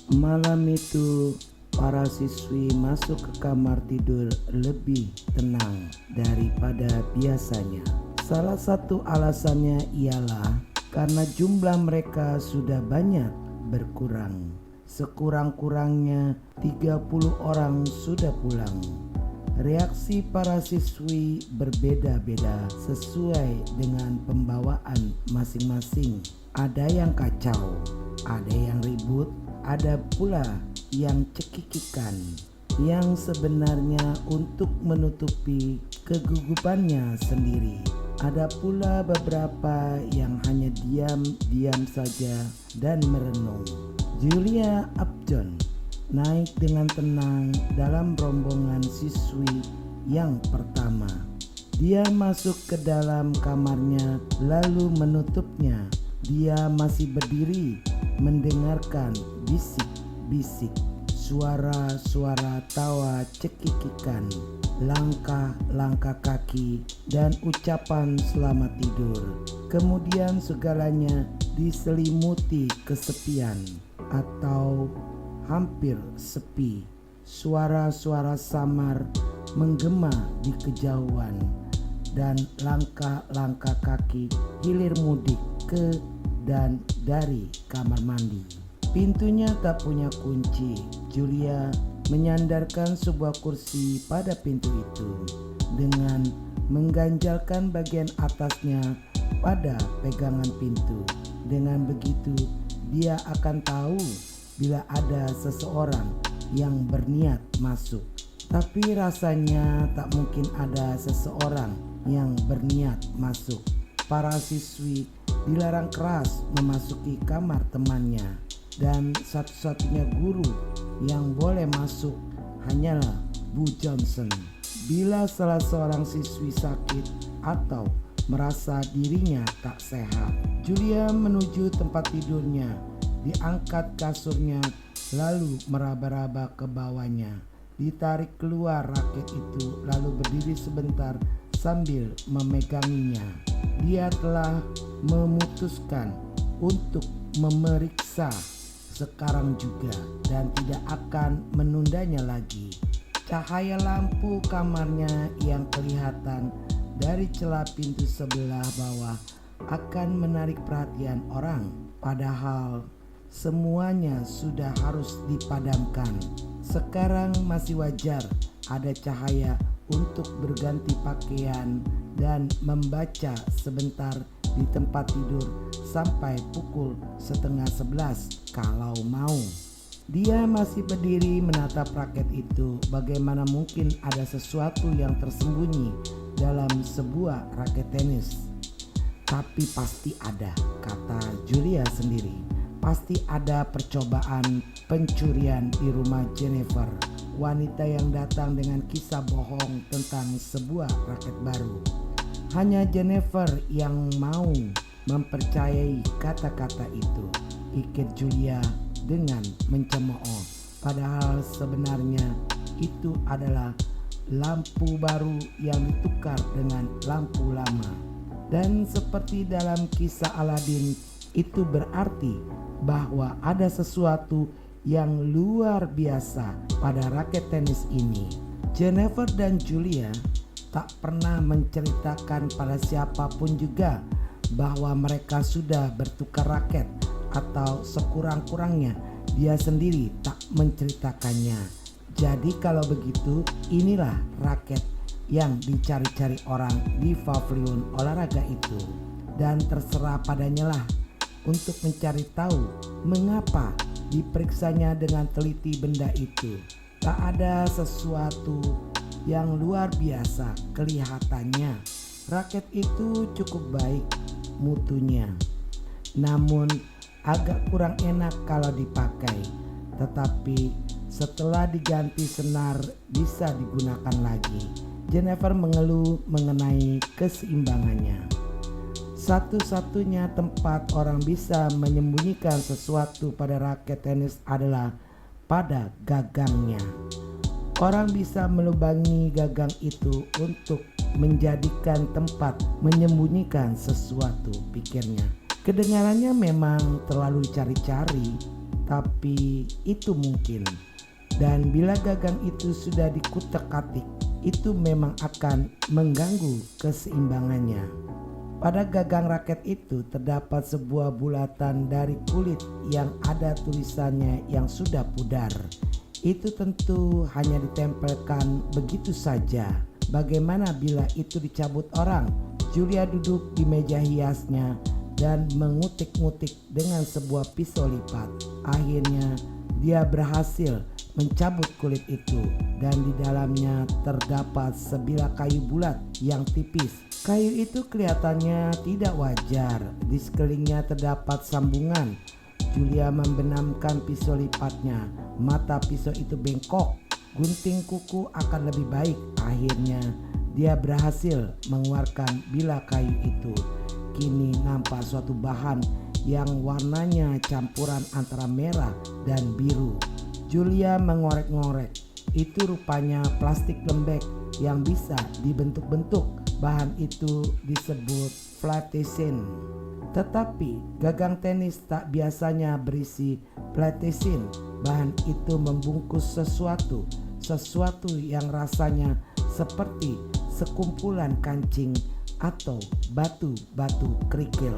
Malam itu, para siswi masuk ke kamar tidur lebih tenang daripada biasanya. Salah satu alasannya ialah karena jumlah mereka sudah banyak berkurang. Sekurang-kurangnya 30 orang sudah pulang. Reaksi para siswi berbeda-beda sesuai dengan pembawaan masing-masing. Ada yang kacau, ada yang ribut, ada pula yang cekikikan, yang sebenarnya untuk menutupi kegugupannya sendiri. Ada pula beberapa yang hanya diam-diam saja dan merenung. Julia Upton naik dengan tenang dalam rombongan siswi yang pertama. Dia masuk ke dalam kamarnya lalu menutupnya. Dia masih berdiri mendengarkan bisik-bisik, suara-suara tawa cekikikan, langkah-langkah kaki, dan ucapan selamat tidur. Kemudian segalanya diselimuti kesepian atau hampir sepi. Suara-suara samar menggema di kejauhan dan langkah-langkah kaki hilir mudik ke dan dari kamar mandi. Pintunya tak punya kunci. Julia menyandarkan sebuah kursi pada pintu itu dengan mengganjalkan bagian atasnya pada pegangan pintu. Dengan begitu, dia akan tahu bila ada seseorang yang berniat masuk. Tapi rasanya tak mungkin ada seseorang yang berniat masuk. Para siswi dilarang keras memasuki kamar temannya, dan satu-satunya guru yang boleh masuk hanyalah Bu Johnson. Bila salah seorang siswi sakit atau merasa dirinya tak sehat, Julia menuju tempat tidurnya, diangkat kasurnya, lalu meraba-raba ke bawahnya, ditarik keluar raket itu, lalu berdiri sebentar sambil memeganginya. Dia telah memutuskan untuk memeriksa sekarang juga dan tidak akan menundanya lagi. Cahaya lampu kamarnya yang kelihatan dari celah pintu sebelah bawah akan menarik perhatian orang, padahal semuanya sudah harus dipadamkan. Sekarang masih wajar ada cahaya untuk berganti pakaian dan membaca sebentar di tempat tidur sampai pukul 10:30 kalau mau. Dia masih berdiri menatap raket itu. Bagaimana mungkin ada sesuatu yang tersembunyi dalam sebuah raket tenis? Tapi pasti ada, kata Julia sendiri. Pasti ada percobaan pencurian di rumah Jennifer, wanita yang datang dengan kisah bohong tentang sebuah raket baru. Hanya Jennifer yang mau mempercayai kata-kata itu, pikir Julia dengan mencemooh. Padahal sebenarnya itu adalah lampu baru yang ditukar dengan lampu lama. Dan seperti dalam kisah Aladin, itu berarti bahwa ada sesuatu yang luar biasa pada raket tenis ini. Jennifer dan Julia tak pernah menceritakan pada siapapun juga bahwa mereka sudah bertukar raket, atau sekurang-kurangnya dia sendiri tak menceritakannya. Jadi kalau begitu, inilah raket yang dicari-cari orang di pavilion olahraga itu, dan terserah padanya lah untuk mencari tahu mengapa diperiksanya dengan teliti benda itu. Tak ada sesuatu yang luar biasa kelihatannya. Raket itu cukup baik mutunya, namun agak kurang enak kalau dipakai. Tetapi setelah diganti senar bisa digunakan lagi. Jennifer mengeluh mengenai keseimbangannya. Satu-satunya tempat orang bisa menyembunyikan sesuatu pada raket tenis adalah pada gagangnya. Orang bisa melubangi gagang itu untuk menjadikan tempat menyembunyikan sesuatu, pikirnya. Kedengarannya memang terlalu cari-cari, tapi itu mungkin. Dan bila gagang itu sudah dikutak-atik, itu memang akan mengganggu keseimbangannya. Pada gagang raket itu terdapat sebuah bulatan dari kulit yang ada tulisannya yang sudah pudar. Itu tentu hanya ditempelkan begitu saja. Bagaimana bila itu dicabut orang? Julia duduk di meja hiasnya dan mengutik-ngutik dengan sebuah pisau lipat. Akhirnya dia berhasil mencabut kulit itu, dan di dalamnya terdapat sebilah kayu bulat yang tipis. Kayu itu kelihatannya tidak wajar. Di sekelilingnya terdapat sambungan. Julia membenamkan pisau lipatnya. Mata pisau itu bengkok. Gunting kuku akan lebih baik. Akhirnya dia berhasil mengeluarkan bilah kayu itu. Kini nampak suatu bahan yang warnanya campuran antara merah dan biru. Julia mengorek-ngorek. Itu rupanya plastik lembek yang bisa dibentuk-bentuk. Bahan itu disebut platesin. Tetapi gagang tenis tak biasanya berisi platesin. Bahan itu membungkus sesuatu yang rasanya seperti sekumpulan kancing atau batu-batu kerikil.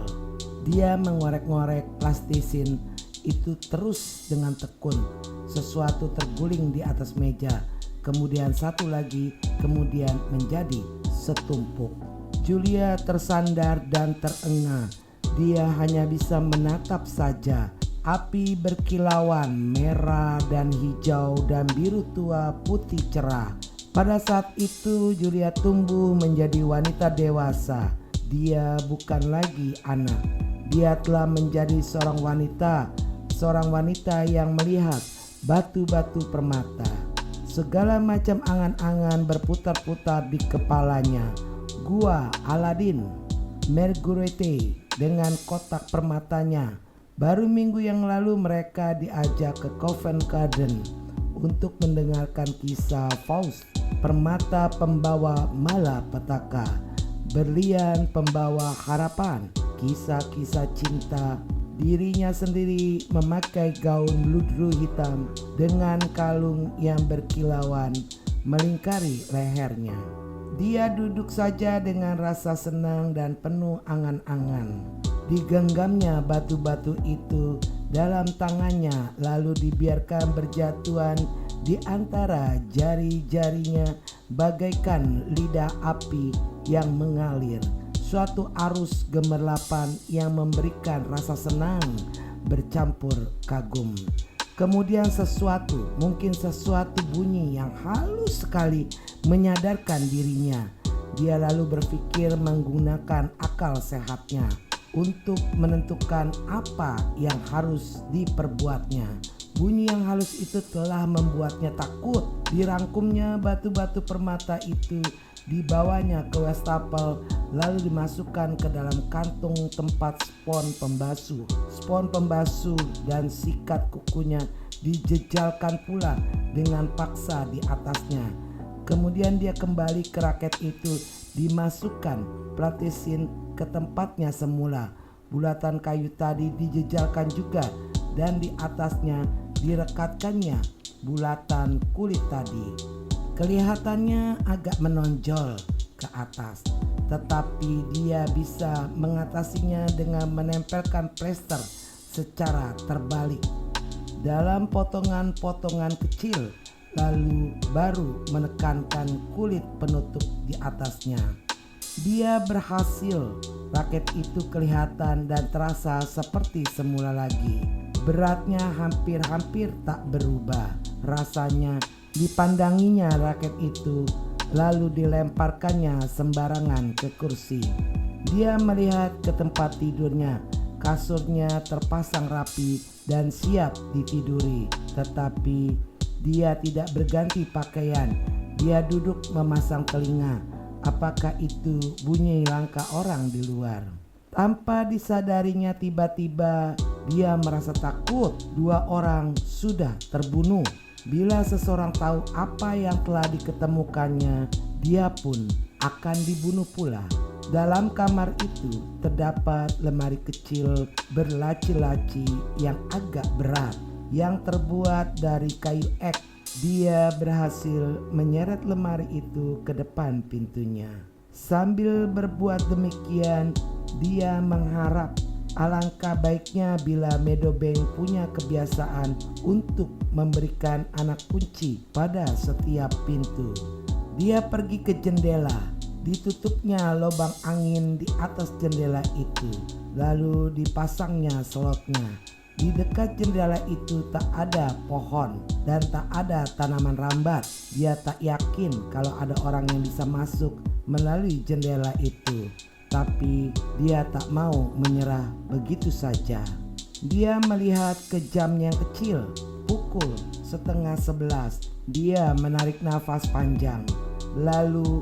Dia mengorek-ngorek plastisin itu terus dengan tekun. Sesuatu terguling di atas meja, kemudian satu lagi, kemudian menjadi setumpuk. Julia tersandar dan terengah. Dia hanya bisa menatap saja. Api berkilauan merah dan hijau dan biru tua putih cerah. Pada saat itu Julia tumbuh menjadi wanita dewasa. Dia bukan lagi anak. Dia telah menjadi seorang wanita yang melihat batu-batu permata. Segala macam angan-angan berputar-putar di kepalanya. Gua Aladin, Marguerite dengan kotak permatanya. Baru minggu yang lalu mereka diajak ke Covent Garden untuk mendengarkan kisah Faust, permata pembawa malapetaka, berlian pembawa harapan, kisah-kisah cinta. Dirinya sendiri memakai gaun ludru hitam dengan kalung yang berkilauan melingkari lehernya. Dia duduk saja dengan rasa senang dan penuh angan-angan. Digenggamnya batu-batu itu dalam tangannya, lalu dibiarkan berjatuhan di antara jari-jarinya bagaikan lidah api yang mengalir. Suatu arus gemerlapan yang memberikan rasa senang bercampur kagum. Kemudian mungkin sesuatu bunyi yang halus sekali menyadarkan dirinya. Dia lalu berpikir menggunakan akal sehatnya untuk menentukan apa yang harus diperbuatnya. Bunyi yang halus itu telah membuatnya takut. Dirangkumnya batu-batu permata itu, dibawanya ke wastafel, lalu dimasukkan ke dalam kantung tempat spon pembasuh dan sikat kukunya dijejalkan pula dengan paksa di atasnya. Kemudian dia kembali ke raket itu, dimasukkan platesin ke tempatnya semula. Bulatan kayu tadi dijejalkan juga, dan di atasnya direkatkannya bulatan kulit tadi. Kelihatannya agak menonjol ke atas, tetapi dia bisa mengatasinya dengan menempelkan plester secara terbalik dalam potongan-potongan kecil, lalu baru menekankan kulit penutup di atasnya. Dia berhasil. Raket itu kelihatan dan terasa seperti semula lagi. Beratnya hampir-hampir tak berubah. Rasanya dipandanginya raket itu, lalu dilemparkannya sembarangan ke kursi. Dia melihat ke tempat tidurnya. Kasurnya terpasang rapi dan siap ditiduri, tetapi dia tidak berganti pakaian. Dia duduk memasang telinga. Apakah itu bunyi langkah orang di luar? Tanpa disadarinya, tiba-tiba dia merasa takut. 2 orang sudah terbunuh. Bila seseorang tahu apa yang telah diketemukannya, dia pun akan dibunuh pula. Dalam kamar itu terdapat lemari kecil berlaci-laci yang agak berat. yang terbuat dari kayu ek. Dia berhasil menyeret lemari itu ke depan pintunya. Sambil berbuat demikian, dia mengharap alangkah baiknya bila Meadowbank punya kebiasaan untuk memberikan anak kunci pada setiap pintu. Dia pergi ke jendela, ditutupnya lubang angin di atas jendela itu, lalu dipasangnya slotnya. Di dekat jendela itu tak ada pohon dan tak ada tanaman rambat. Dia tak yakin kalau ada orang yang bisa masuk melalui jendela itu. Tapi dia tak mau menyerah begitu saja. Dia melihat ke jam yang kecil, pukul 10:30. Dia menarik nafas panjang, lalu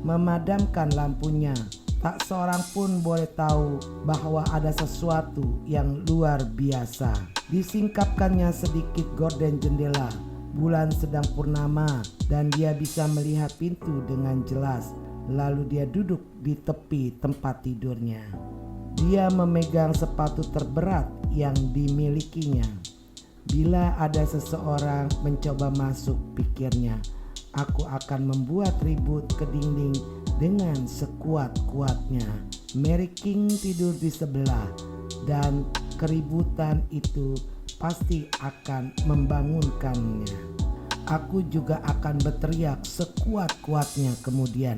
memadamkan lampunya. Tak seorang pun boleh tahu bahwa ada sesuatu yang luar biasa. Disingkapkannya sedikit gorden jendela. Bulan sedang purnama dan dia bisa melihat pintu dengan jelas. Lalu dia duduk di tepi tempat tidurnya. Dia memegang sepatu terberat yang dimilikinya. Bila ada seseorang mencoba masuk, pikirnya, aku akan membuat ribut ke dinding dengan sekuat-kuatnya. Mary King tidur di sebelah dan keributan itu pasti akan membangunkannya. Aku juga akan berteriak sekuat-kuatnya kemudian.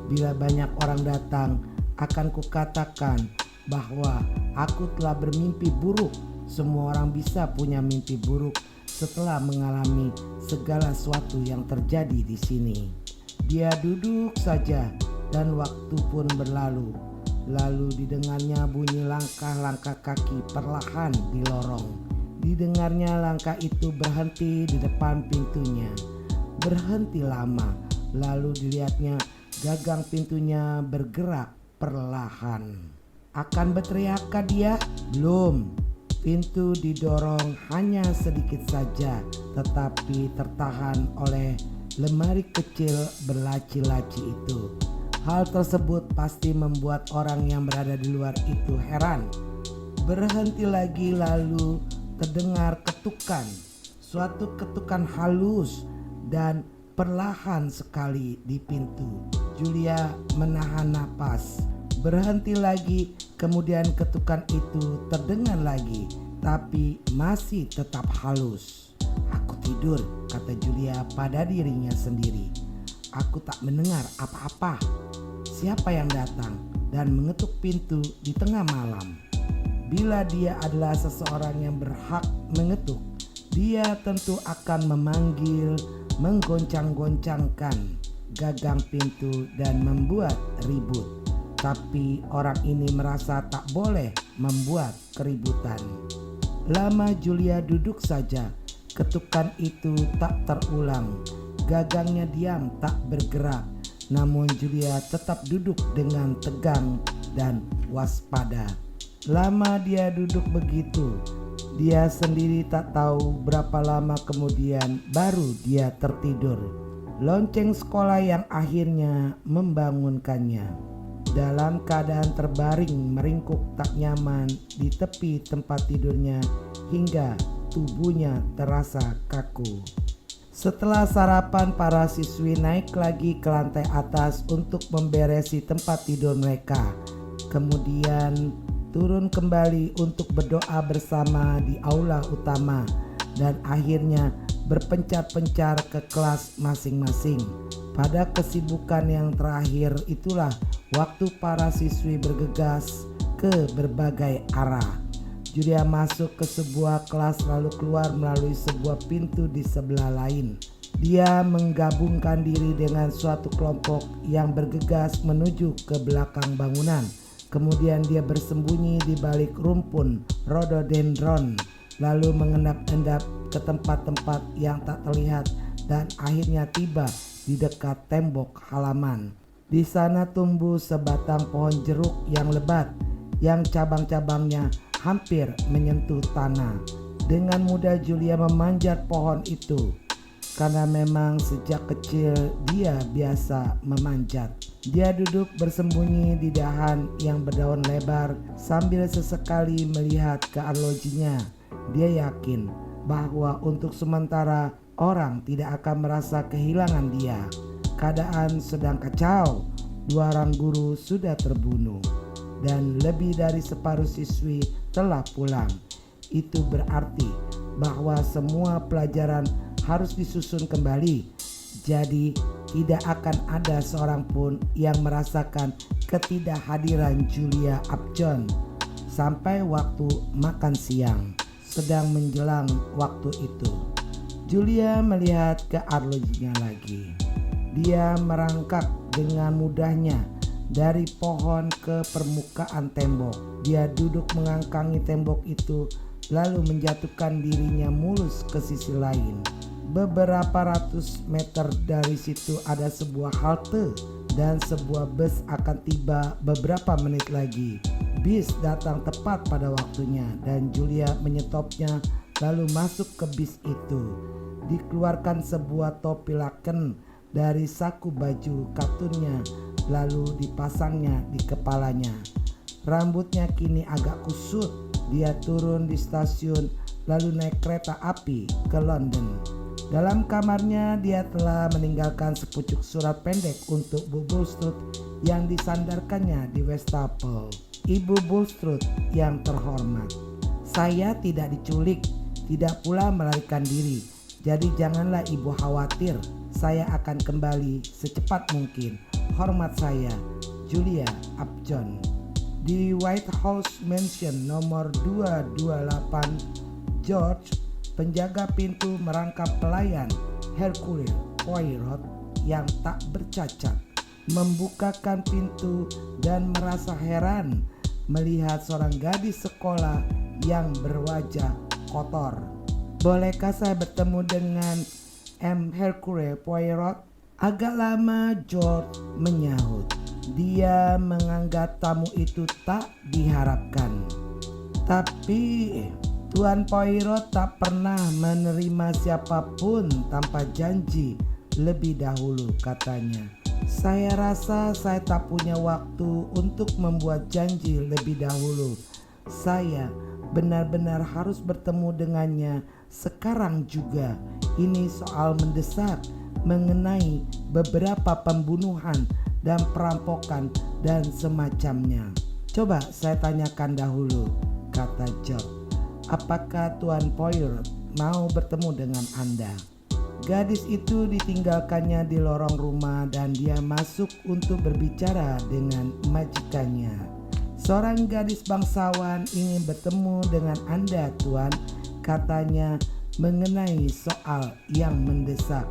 Bila banyak orang datang, akan kukatakan bahwa aku telah bermimpi buruk. Semua orang bisa punya mimpi buruk setelah mengalami segala sesuatu yang terjadi di sini. Dia duduk saja dan waktu pun berlalu. Lalu didengarnya bunyi langkah-langkah kaki perlahan di lorong. Didengarnya langkah itu berhenti di depan pintunya. Berhenti lama. Lalu dilihatnya gagang pintunya bergerak perlahan. Akan berteriakkah dia? Belum. Pintu didorong hanya sedikit saja, tetapi tertahan oleh lemari kecil berlaci-laci itu. Hal tersebut pasti membuat orang yang berada di luar itu heran. Berhenti lagi, lalu terdengar ketukan. Suatu ketukan halus dan perlahan sekali di pintu. Julia menahan napas. Berhenti lagi, kemudian ketukan itu terdengar lagi, tapi masih tetap halus. Aku tidur, kata Julia pada dirinya sendiri. Aku tak mendengar apa-apa. Siapa yang datang dan mengetuk pintu di tengah malam? Bila dia adalah seseorang yang berhak mengetuk, dia tentu akan memanggil, menggoncang-goncangkan gagang pintu dan membuat ribut. Tapi orang ini merasa tak boleh membuat keributan. Lama Julia duduk saja. Ketukan itu tak terulang. Gagangnya diam tak bergerak. Namun Julia tetap duduk dengan tegang dan waspada. Lama dia duduk begitu. Dia sendiri tak tahu berapa lama kemudian baru dia tertidur. Lonceng sekolah yang akhirnya membangunkannya. Dalam keadaan terbaring meringkuk tak nyaman di tepi tempat tidurnya hingga tubuhnya terasa kaku. Setelah sarapan, para siswi naik lagi ke lantai atas untuk memberesi tempat tidur mereka. Kemudian turun kembali untuk berdoa bersama di aula utama dan akhirnya berpencar-pencar ke kelas masing-masing. Pada kesibukan yang terakhir itulah waktu para siswi bergegas ke berbagai arah. Julia masuk ke sebuah kelas lalu keluar melalui sebuah pintu di sebelah lain. Dia menggabungkan diri dengan suatu kelompok yang bergegas menuju ke belakang bangunan. Kemudian dia bersembunyi di balik rumpun rhododendron, lalu mengendap-endap ke tempat-tempat yang tak terlihat dan akhirnya tiba di dekat tembok halaman. Di sana tumbuh sebatang pohon jeruk yang lebat, yang cabang-cabangnya hampir menyentuh tanah. Dengan mudah Julia memanjat pohon itu, karena memang sejak kecil dia biasa memanjat. Dia duduk bersembunyi di dahan yang berdaun lebar sambil sesekali melihat ke arlojinya. Dia yakin bahwa untuk sementara orang tidak akan merasa kehilangan dia. Keadaan sedang kacau. 2 orang guru sudah terbunuh dan lebih dari separuh siswi telah pulang. Itu berarti bahwa semua pelajaran harus disusun kembali. Jadi tidak akan ada seorang pun yang merasakan ketidakhadiran Julia Upjohn sampai waktu makan siang. Sedang menjelang waktu itu, Julia melihat ke arlojinya lagi. Dia merangkak dengan mudahnya dari pohon ke permukaan tembok. Dia duduk mengangkangi tembok itu, lalu menjatuhkan dirinya mulus ke sisi lain. Beberapa ratus meter dari situ ada sebuah halte dan sebuah bus akan tiba beberapa menit lagi. Bis datang tepat pada waktunya dan Julia menyetopnya lalu masuk ke bis itu. Dikeluarkan sebuah topi laken dari saku baju katunnya lalu dipasangnya di kepalanya. Rambutnya kini agak kusut. Dia turun di stasiun lalu naik kereta api ke London. Dalam kamarnya dia telah meninggalkan sepucuk surat pendek untuk Bu Bulstrode yang disandarkannya di Westchapel. Ibu Bulstrode yang terhormat, saya tidak diculik, tidak pula melarikan diri. Jadi janganlah ibu khawatir, saya akan kembali secepat mungkin. Hormat saya, Julia Upjohn. Di White House Mansion nomor 228, George, penjaga pintu, merangkap pelayan Hercule Poirot yang tak bercacat, membukakan pintu dan merasa heran melihat seorang gadis sekolah yang berwajah kotor. Bolehkah saya bertemu dengan Hercule Poirot? Agak lama George menyahut. Dia menganggap tamu itu tak diharapkan. Tapi Tuan Poirot tak pernah menerima siapapun tanpa janji lebih dahulu, katanya. Saya rasa saya tak punya waktu untuk membuat janji lebih dahulu. Saya benar-benar harus bertemu dengannya sekarang juga. Ini soal mendesak mengenai beberapa pembunuhan dan perampokan dan semacamnya. Coba saya tanyakan dahulu, kata George. Apakah Tuan Poirot mau bertemu dengan Anda? Gadis itu ditinggalkannya di lorong rumah dan dia masuk untuk berbicara dengan majikannya. Seorang gadis bangsawan ingin bertemu dengan Anda, Tuan, katanya mengenai soal yang mendesak.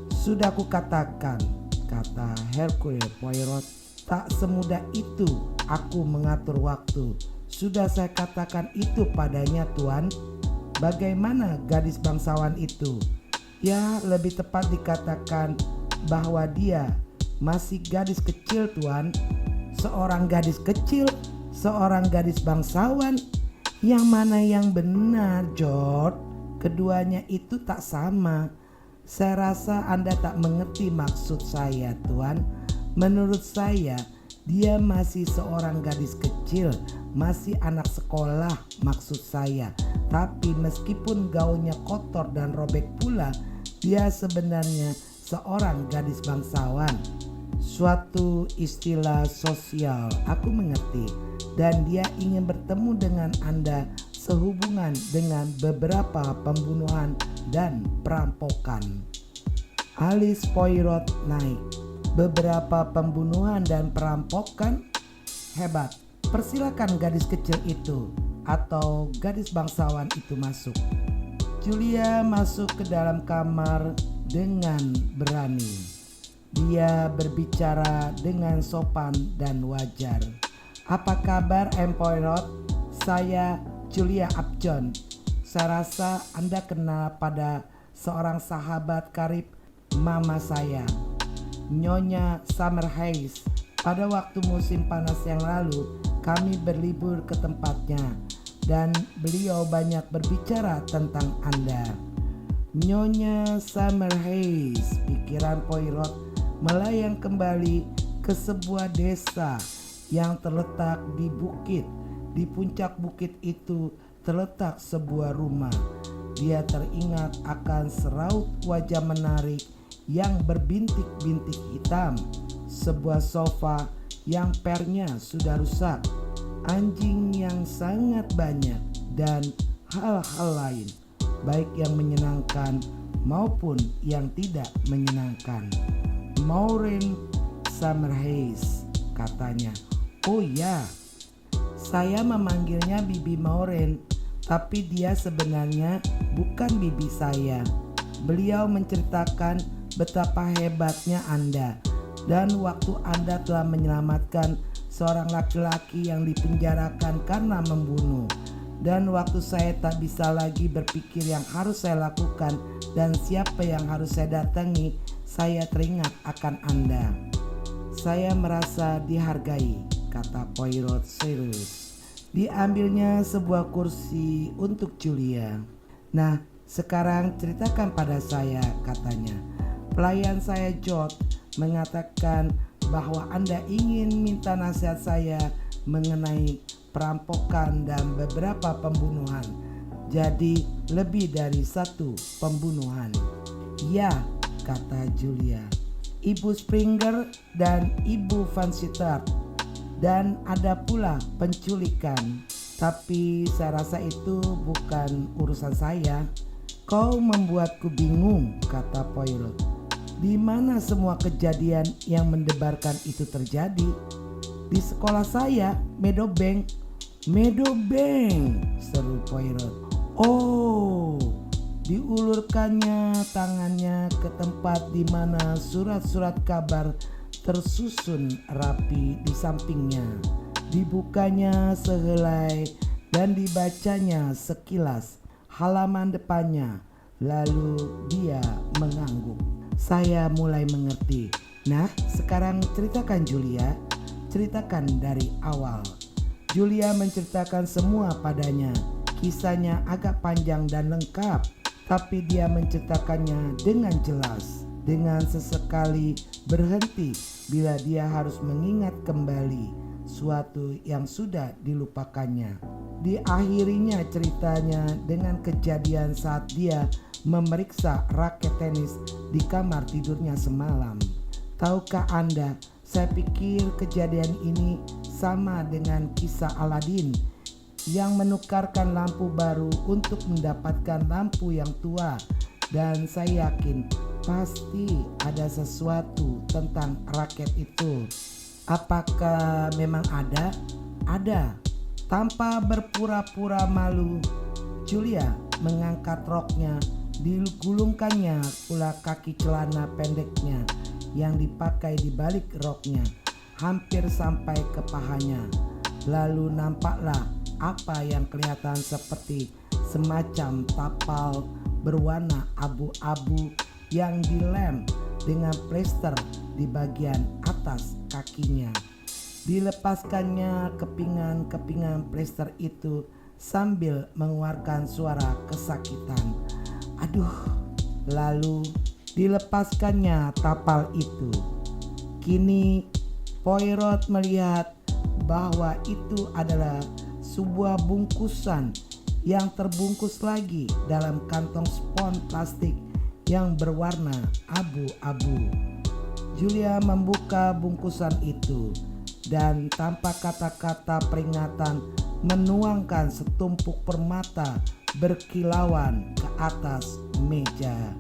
Sudah kukatakan, kata Hercule Poirot, tak semudah itu aku mengatur waktu. Sudah saya katakan itu padanya, Tuan. Bagaimana gadis bangsawan itu? Ya, lebih tepat dikatakan bahwa dia masih gadis kecil, Tuan. Seorang gadis kecil, seorang gadis bangsawan. Yang mana yang benar, George? Keduanya itu tak sama. Saya rasa Anda tak mengerti maksud saya, Tuan. Menurut saya, dia masih seorang gadis kecil, masih anak sekolah maksud saya. Tapi meskipun gaunnya kotor dan robek pula, dia sebenarnya seorang gadis bangsawan. Suatu istilah sosial, aku mengerti. Dan dia ingin bertemu dengan Anda sehubungan dengan beberapa pembunuhan dan perampokan. Alis Poirot naik. Beberapa pembunuhan dan perampokan? Hebat. Persilakan gadis kecil itu atau gadis bangsawan itu masuk. Julia masuk ke dalam kamar dengan berani. Dia berbicara dengan sopan dan wajar. Apa kabar, M. Poirot? Saya Julia Upjohn. Saya rasa Anda kenal pada seorang sahabat karib mama saya, Nyonya Summer Hayes. Pada waktu musim panas yang lalu, kami berlibur ke tempatnya dan beliau banyak berbicara tentang Anda. Nyonya Summer Hayes, pikiran Poirot melayang kembali ke sebuah desa yang terletak di bukit. Di puncak bukit itu terletak sebuah rumah. dia teringat akan seraut wajah menarik yang berbintik-bintik hitam, sebuah sofa yang pernya sudah rusak, anjing yang sangat banyak, dan hal-hal lain, baik yang menyenangkan maupun yang tidak menyenangkan. Maureen Summerhays, katanya. Oh ya, saya memanggilnya Bibi Maureen, tapi dia sebenarnya bukan bibi saya. Beliau menceritakan betapa hebatnya Anda dan waktu Anda telah menyelamatkan seorang laki-laki yang dipenjarakan karena membunuh. Dan waktu saya tak bisa lagi berpikir yang harus saya lakukan dan siapa yang harus saya datangi, saya teringat akan Anda. Saya merasa dihargai, kata Poirot serius. Diambilnya sebuah kursi untuk Julia. Nah, sekarang ceritakan pada saya, katanya. Pelayan saya George mengatakan bahwa Anda ingin minta nasihat saya mengenai perampokan dan beberapa pembunuhan. Jadi lebih dari satu pembunuhan. Ya, kata Julia. Ibu Springer dan Ibu Van Sittart. Dan ada pula penculikan. Tapi saya rasa itu bukan urusan saya. Kau membuatku bingung, kata Poirot. Di mana semua kejadian yang mendebarkan itu terjadi? Di sekolah saya, Meadowbank. Meadowbank, seru Poirot. Oh, diulurkannya tangannya ke tempat di mana surat-surat kabar tersusun rapi di sampingnya. Dibukanya sehelai dan dibacanya sekilas halaman depannya. Lalu dia mengangguk. Saya mulai mengerti. Nah, sekarang ceritakan Julia. Ceritakan dari awal. Julia menceritakan semua padanya. Kisahnya agak panjang dan lengkap, tapi dia menceritakannya dengan jelas, dengan sesekali berhenti bila dia harus mengingat kembali suatu yang sudah dilupakannya. Diakhirinya ceritanya dengan kejadian saat dia memeriksa raket tenis di kamar tidurnya semalam. Tahukah Anda, saya pikir kejadian ini sama dengan kisah Aladin yang menukarkan lampu baru untuk mendapatkan lampu yang tua. Dan saya yakin pasti ada sesuatu tentang raket itu. Apakah memang ada? Ada. Tanpa berpura-pura malu, Julia mengangkat roknya. Digulungkannya pula kaki celana pendeknya yang dipakai di balik roknya, hampir sampai ke pahanya. Lalu nampaklah apa yang kelihatan seperti semacam tapal berwarna abu-abu yang dilem dengan plester di bagian atas kakinya. Dilepaskannya kepingan-kepingan plester itu sambil mengeluarkan suara kesakitan. Aduh. Lalu dilepaskannya tapal itu. Kini Poirot melihat bahwa itu adalah sebuah bungkusan yang terbungkus lagi dalam kantong spons plastik yang berwarna abu-abu. Julia membuka bungkusan itu dan tanpa kata-kata peringatan menuangkan setumpuk permata berkilauan ke atas meja.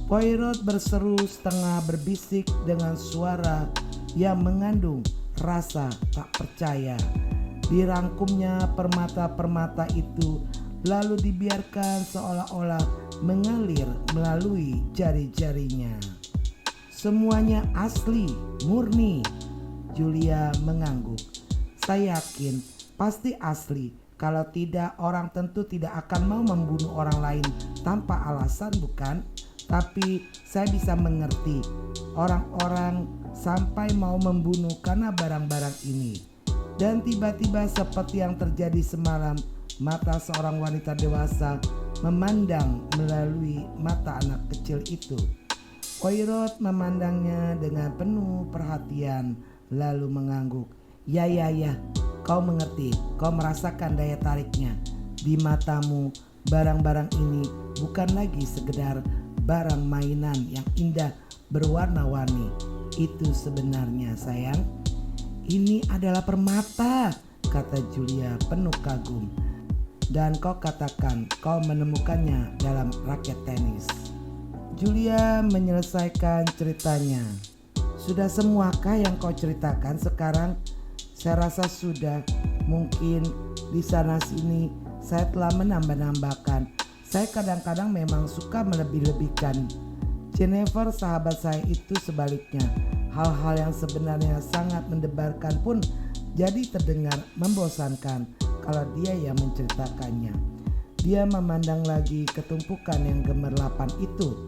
Poirot berseru setengah berbisik dengan suara yang mengandung rasa tak percaya. Dirangkumnya permata-permata itu lalu dibiarkan seolah-olah mengalir melalui jari-jarinya. Semuanya asli, murni. Julia mengangguk. Saya yakin pasti asli. Kalau tidak, orang tentu tidak akan mau membunuh orang lain tanpa alasan, bukan? Tapi saya bisa mengerti orang-orang sampai mau membunuh karena barang-barang ini. Dan tiba-tiba seperti yang terjadi semalam, mata seorang wanita dewasa memandang melalui mata anak kecil itu. Poirot memandangnya dengan penuh perhatian lalu mengangguk. Ya, kau mengerti, kau merasakan daya tariknya. Di matamu Barang-barang ini bukan lagi sekedar barang mainan yang indah berwarna-warni. Itu sebenarnya sayang, ini adalah permata, kata Julia penuh kagum. Dan kau katakan kau menemukannya dalam raket tenis. Julia menyelesaikan ceritanya. Sudah semuakah yang kau ceritakan sekarang? Saya rasa sudah. Mungkin di sana sini saya telah menambah-nambahkan. Saya kadang-kadang memang suka melebih-lebihkan. Jennifer sahabat saya itu sebaliknya. Hal-hal yang sebenarnya sangat mendebarkan pun jadi terdengar membosankan kalau dia yang menceritakannya. Dia memandang lagi ketumpukan yang gemerlapan itu.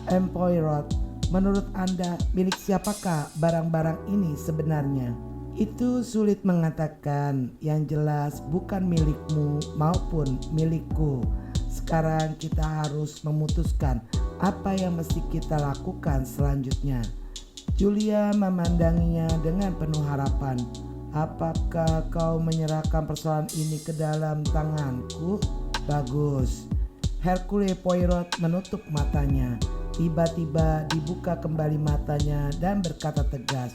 Poirot, menurut Anda milik siapakah barang-barang ini sebenarnya? Itu sulit mengatakan, yang jelas bukan milikmu maupun milikku. Sekarang kita harus memutuskan apa yang mesti kita lakukan selanjutnya. Julia memandanginya dengan penuh harapan. Apakah kau menyerahkan persoalan ini ke dalam tanganku? Bagus. Hercule Poirot menutup matanya. Tiba-tiba dibuka kembali matanya dan berkata tegas,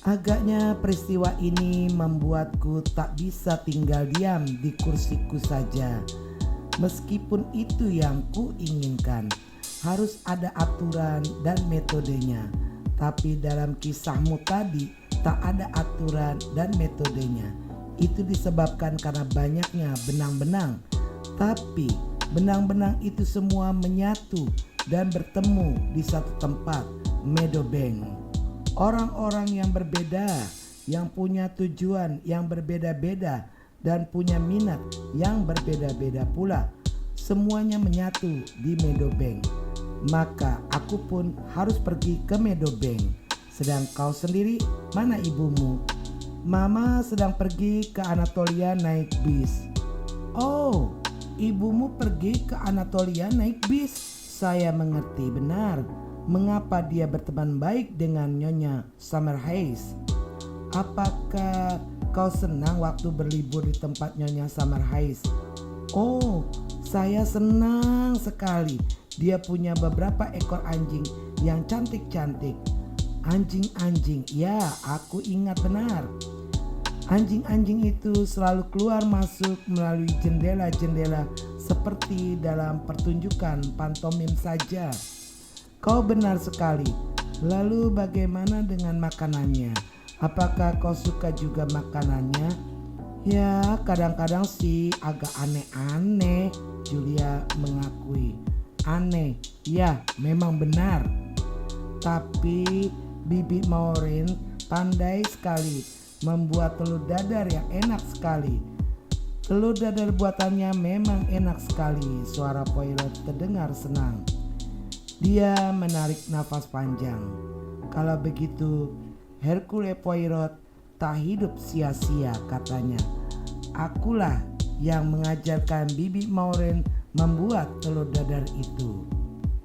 agaknya peristiwa ini membuatku tak bisa tinggal diam di kursiku saja. Meskipun itu yang kuinginkan, harus ada aturan dan metodenya. Tapi dalam kisahmu tadi tak ada aturan dan metodenya. Itu disebabkan karena banyaknya benang-benang. Tapi benang-benang itu semua menyatu dan bertemu di satu tempat, Meadowbank. Orang-orang yang berbeda, yang punya tujuan yang berbeda-beda dan punya minat yang berbeda-beda pula, semuanya menyatu di Meadowbank. Maka aku pun harus pergi ke Meadowbank. Sedang kau sendiri, mana ibumu? Mama sedang pergi ke Anatolia naik bis. Oh, ibumu pergi ke Anatolia naik bis. Saya mengerti benar mengapa dia berteman baik dengan Nyonya Summerhayes. Apakah kau senang waktu berlibur di tempat Nyonya Summerhayes? Oh, saya senang sekali. Dia punya beberapa ekor anjing yang cantik-cantik. Anjing-anjing, ya aku ingat benar. Anjing-anjing itu selalu keluar masuk melalui jendela-jendela seperti dalam pertunjukan pantomim saja. Kau benar sekali. Lalu bagaimana dengan makanannya? Apakah kau suka juga makanannya? Ya, kadang-kadang sih agak aneh-aneh, Julia mengakui. Aneh, ya memang benar. Tapi Bibi Maureen pandai sekali membuat telur dadar yang enak sekali. Telur dadar buatannya memang enak sekali. Suara Poirot terdengar senang. Dia menarik nafas panjang. Kalau begitu, Hercule Poirot tak hidup sia-sia, katanya. Akulah yang mengajarkan Bibi Maureen membuat telur dadar itu.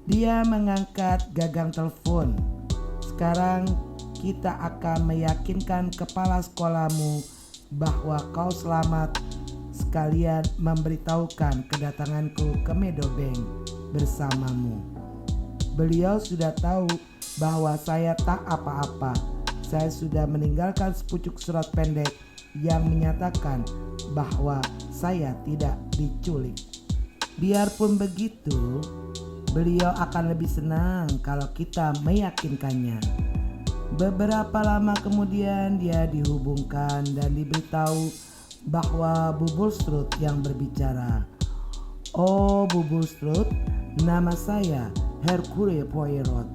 Dia mengangkat gagang telepon. Sekarang kita akan meyakinkan kepala sekolahmu bahwa kau selamat, sekalian memberitahukan kedatanganku ke Meadowbank bersamamu. Beliau sudah tahu bahwa saya tak apa-apa. Saya sudah meninggalkan sepucuk surat pendek yang menyatakan bahwa saya tidak diculik. Biarpun begitu, beliau akan lebih senang kalau kita meyakinkannya. Beberapa lama kemudian dia dihubungkan dan diberitahu bahwa Bu Bulstrode yang berbicara. Oh, Bu Bulstrode, nama saya Hercule Poirot.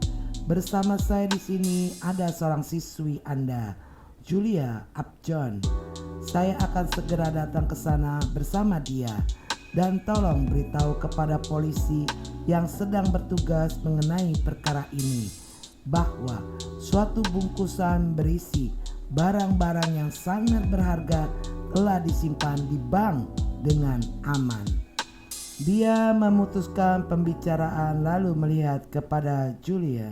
Bersama saya di sini ada seorang siswi Anda, Julia Upjohn. Saya akan segera datang ke sana bersama dia. Dan tolong beritahu kepada polisi yang sedang bertugas mengenai perkara ini bahwa suatu bungkusan berisi barang-barang yang sangat berharga telah disimpan di bank dengan aman. Dia memutuskan pembicaraan lalu melihat kepada Julia.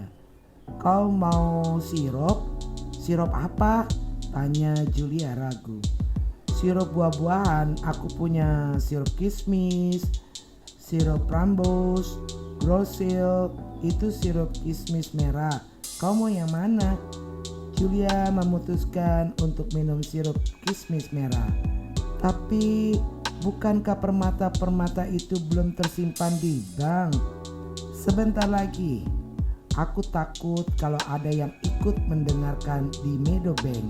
Kau mau sirup? Sirup apa? Tanya Julia ragu. Sirup buah-buahan, aku punya sirup kismis. sirup rambus, grosil, itu sirup kismis merah. Kau mau yang mana? Julia memutuskan untuk minum sirup kismis merah. Tapi bukankah permata-permata itu belum tersimpan di bank? Sebentar lagi. Aku takut kalau ada yang ikut mendengarkan di Meadowbank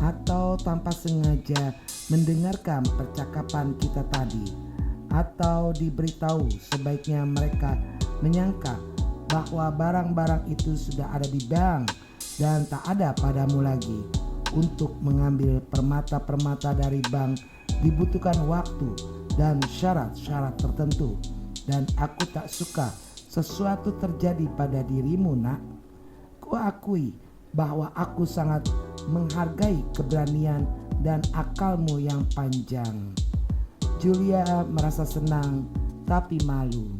atau tanpa sengaja mendengarkan percakapan kita tadi, atau diberitahu sebaiknya mereka menyangka bahwa barang-barang itu sudah ada di bank dan tak ada padamu lagi. Untuk mengambil permata-permata dari bank dibutuhkan waktu dan syarat-syarat tertentu, dan aku tak suka sesuatu terjadi pada dirimu, nak. Kuakui bahwa aku sangat menghargai keberanian dan akalmu yang panjang. Julia merasa senang tapi malu.